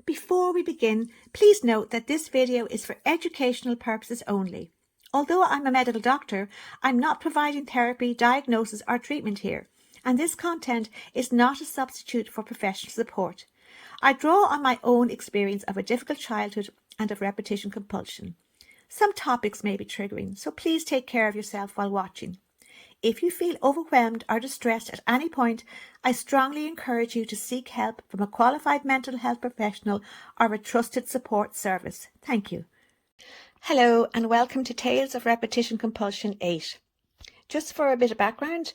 Before we begin, please note that this video is for educational purposes only. Although I'm a medical doctor, I'm not providing therapy, diagnosis or treatment here, and this content is not a substitute for professional support. I draw on my own experience of a difficult childhood and of repetition compulsion. Some topics may be triggering, so please take care of yourself while watching. If you feel overwhelmed or distressed at any point, I strongly encourage you to seek help from a qualified mental health professional or a trusted support service. Thank you. Hello and welcome to Tales of Repetition Compulsion 8. Just for a bit of background,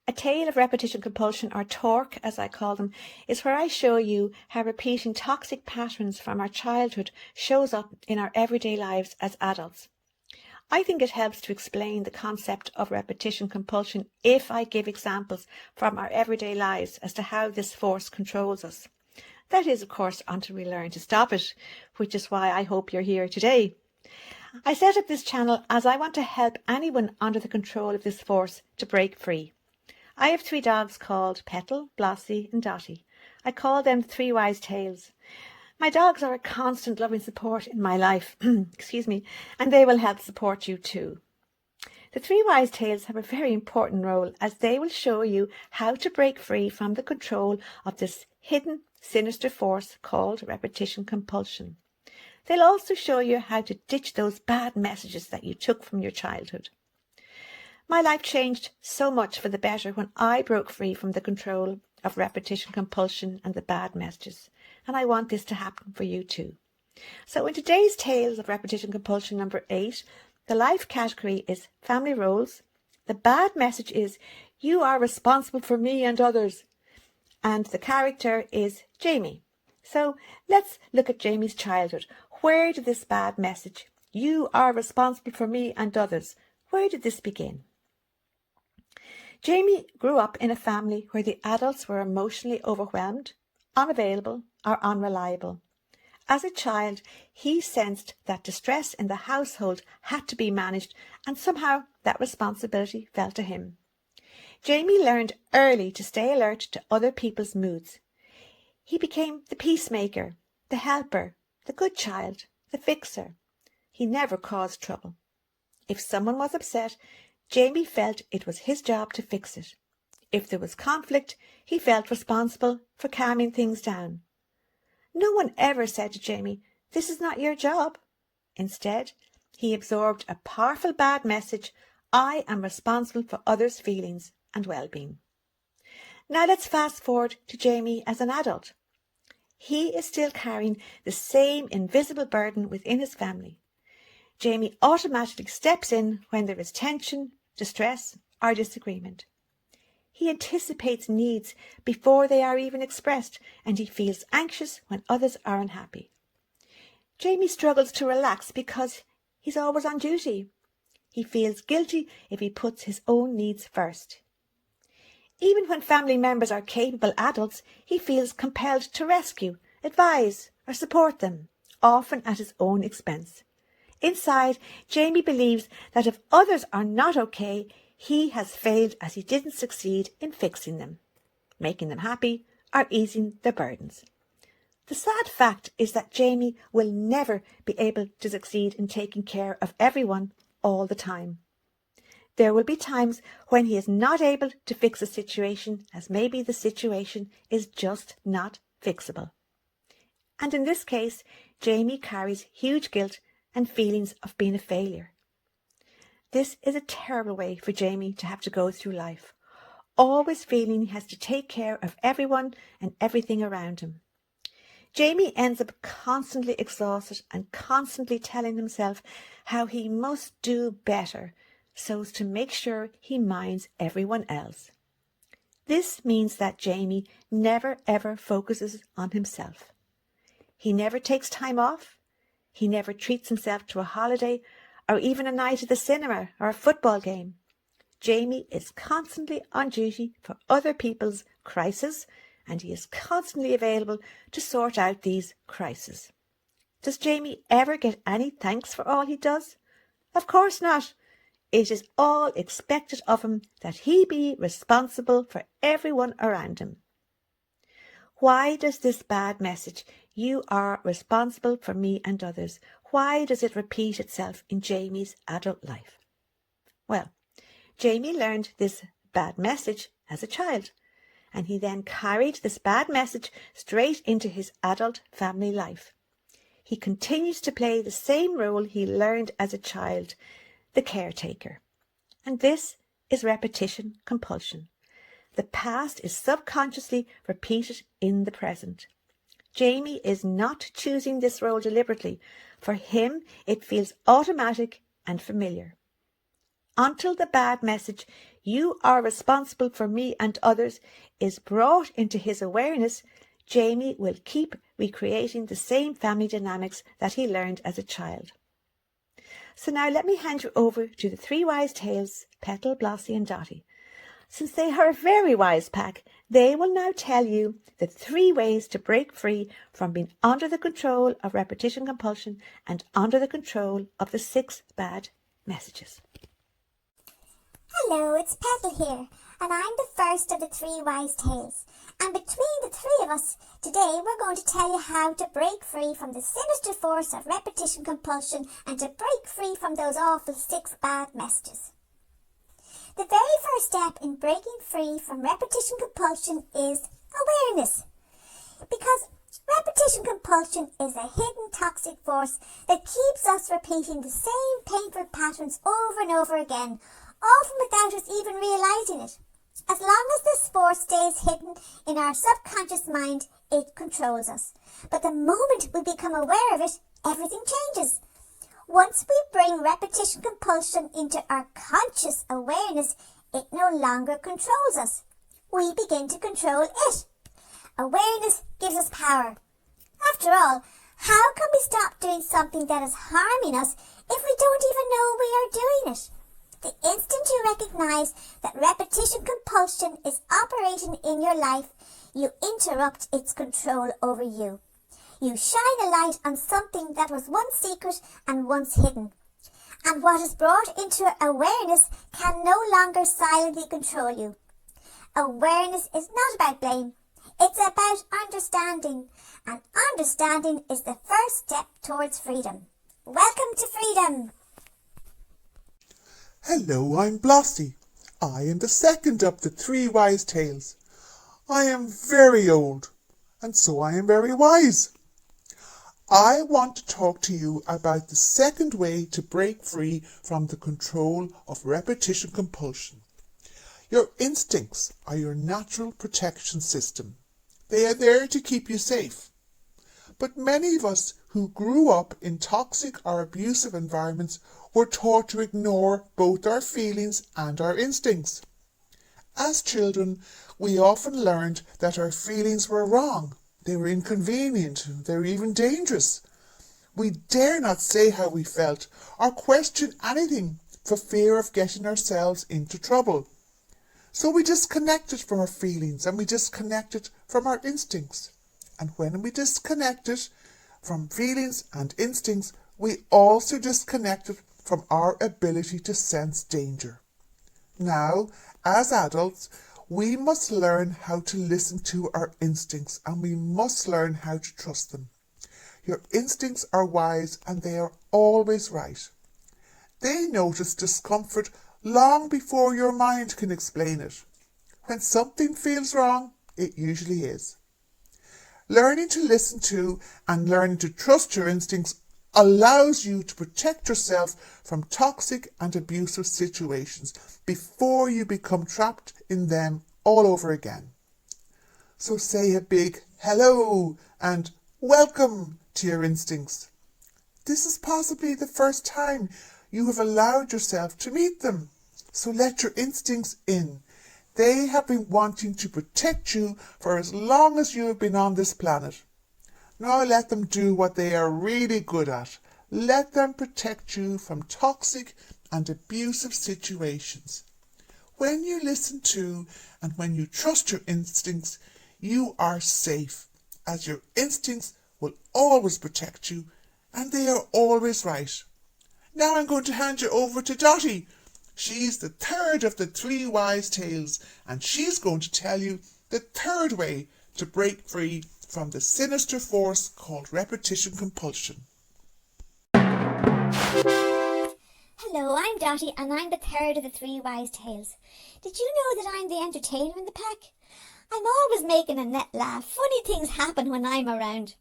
a tale of repetition compulsion, or TORC as I call them, is where I show you how repeating toxic patterns from our childhood shows up in our everyday lives as adults. I think it helps to explain the concept of repetition compulsion if I give examples from our everyday lives as to how this force controls us. That is, of course, until we learn to stop it, which is why I hope you're here today. I set up this channel as I want to help anyone under the control of this force to break free. I have 3 dogs called Petal, Blossy and Dotty. I call them 3 wise tales. My dogs are a constant loving support in my life, excuse me, and they will help support you too. The 3 wise tales have a very important role as they will show you how to break free from the control of this hidden, sinister force called repetition compulsion. They'll also show you how to ditch those bad messages that you took from your childhood. My life changed so much for the better when I broke free from the control of repetition compulsion and the bad messages. And I want this to happen for you too. So in today's Tales of Repetition Compulsion number 8, the life category is family roles. The bad message is, you are responsible for me and others. And the character is Jamie. So let's look at Jamie's childhood. Where did this bad message, you are responsible for me and others, where did this begin? Jamie grew up in a family where the adults were emotionally overwhelmed, unavailable or unreliable. As a child, he sensed that distress in the household had to be managed, and somehow that responsibility fell to him. Jamie learned early to stay alert to other people's moods. He became the peacemaker, the helper, the good child, the fixer. He never caused trouble. If someone was upset, Jamie felt it was his job to fix it. If there was conflict, he felt responsible for calming things down. No one ever said to Jamie, this is not your job. Instead, he absorbed a powerful bad message, I am responsible for others' feelings and well-being. Now let's fast forward to Jamie as an adult. He is still carrying the same invisible burden within his family. Jamie automatically steps in when there is tension, distress or disagreement. He anticipates needs before they are even expressed, and he feels anxious when others are unhappy. Jamie struggles to relax because he's always on duty. He feels guilty if he puts his own needs first. Even when family members are capable adults, he feels compelled to rescue, advise or support them, often at his own expense. Inside, Jamie believes that if others are not okay, he has failed as he didn't succeed in fixing them, making them happy or easing their burdens. The sad fact is that Jamie will never be able to succeed in taking care of everyone all the time. There will be times when he is not able to fix a situation, as maybe the situation is just not fixable. And in this case, Jamie carries huge guilt and feelings of being a failure. This is a terrible way for Jamie to have to go through life, always feeling he has to take care of everyone and everything around him. Jamie ends up constantly exhausted and constantly telling himself how he must do better so as to make sure he minds everyone else. This means that Jamie never ever focuses on himself. He never takes time off. He never treats himself to a holiday or even a night at the cinema or a football game. Jamie is constantly on duty for other people's crises, and he is constantly available to sort out these crises. Does Jamie ever get any thanks for all he does? Of course not. It is all expected of him that he be responsible for everyone around him. Why does this bad message, You are responsible for me and others. Why does it repeat itself in Jamie's adult life? Well, Jamie learned this bad message as a child, and he then carried this bad message straight into his adult family life. He continues to play the same role he learned as a child, the caretaker. And this is repetition compulsion. The past is subconsciously repeated in the present. Jamie is not choosing this role deliberately. For him, it feels automatic and familiar. Until the bad message, "You are responsible for me and others," is brought into his awareness, Jamie will keep recreating the same family dynamics that he learned as a child. So now let me hand you over to the three wise tales, Petal, Blossie and Dotty. Since they are a very wise pack, they will now tell you the 3 ways to break free from being under the control of repetition compulsion and under the control of the 6 bad messages. Hello, it's Petal here, and I'm the first of the 3 wise tales. And between the 3 of us, today we're going to tell you how to break free from the sinister force of repetition compulsion and to break free from those awful 6 bad messages. The very first step in breaking free from repetition compulsion is awareness. Because repetition compulsion is a hidden toxic force that keeps us repeating the same painful patterns over and over again, often without us even realizing it. As long as this force stays hidden in our subconscious mind, it controls us. But the moment we become aware of it, everything changes. Once we bring repetition compulsion into our conscious awareness, it no longer controls us. We begin to control it. Awareness gives us power. After all, how can we stop doing something that is harming us if we don't even know we are doing it? The instant you recognize that repetition compulsion is operating in your life, you interrupt its control over you. You shine a light on something that was once secret and once hidden. And what is brought into awareness can no longer silently control you. Awareness is not about blame. It's about understanding. And understanding is the first step towards freedom. Welcome to freedom. Hello, I'm Blossie. I am the second of the 3 wise tales. I am very old, and so I am very wise. I want to talk to you about the second way to break free from the control of repetition compulsion. Your instincts are your natural protection system. They are there to keep you safe. But many of us who grew up in toxic or abusive environments were taught to ignore both our feelings and our instincts. As children, we often learned that our feelings were wrong. They were inconvenient. They were even dangerous. We dare not say how we felt or question anything for fear of getting ourselves into trouble. So we disconnected from our feelings and we disconnected from our instincts. And when we disconnected from feelings and instincts, we also disconnected from our ability to sense danger. Now, as adults, we must learn how to listen to our instincts and we must learn how to trust them. Your instincts are wise and they are always right. They notice discomfort long before your mind can explain it. When something feels wrong, it usually is. Learning to listen to and learning to trust your instincts allows you to protect yourself from toxic and abusive situations before you become trapped in them all over again. So say a big hello and welcome to your instincts. This is possibly the first time you have allowed yourself to meet them. So let your instincts in. They have been wanting to protect you for as long as you have been on this planet. Now let them do what they are really good at. Let them protect you from toxic and abusive situations. When you listen to and when you trust your instincts, you are safe, as your instincts will always protect you and they are always right. Now I'm going to hand you over to Dotty. She's the third of the 3 wise tales and she's going to tell you the third way to break free from the sinister force called repetition compulsion. Hello, I'm Dottie and I'm the third of the three wise tales. Did you know that I'm the entertainer in the pack? I'm always making Annette laugh. Funny things happen when I'm around.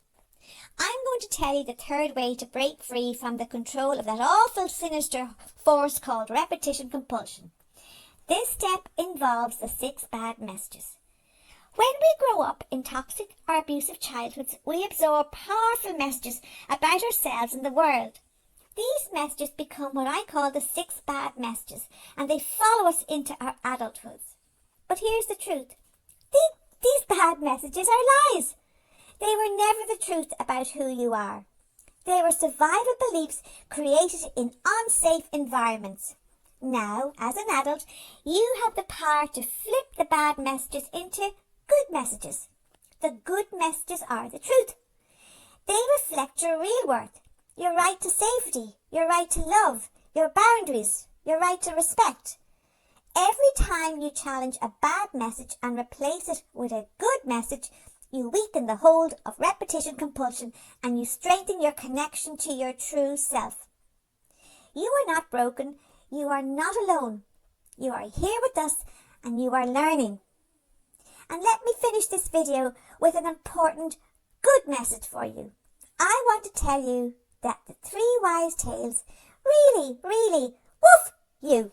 I'm going to tell you the third way to break free from the control of that awful sinister force called repetition compulsion. This step involves the 6 bad messages. When we grow up in toxic or abusive childhoods, we absorb powerful messages about ourselves and the world. These messages become what I call the 6 bad messages, and they follow us into our adulthoods. But here's the truth. These bad messages are lies. They were never the truth about who you are. They were survival beliefs created in unsafe environments. Now, as an adult, you have the power to flip the bad messages into good messages. The good messages are the truth. They reflect your real worth, your right to safety, your right to love, your boundaries, your right to respect. Every time you challenge a bad message and replace it with a good message, you weaken the hold of repetition compulsion and you strengthen your connection to your true self. You are not broken. You are not alone. You are here with us and you are learning. And let me finish this video with an important good message for you. I want to tell you that the 3 wise tales really, woof you.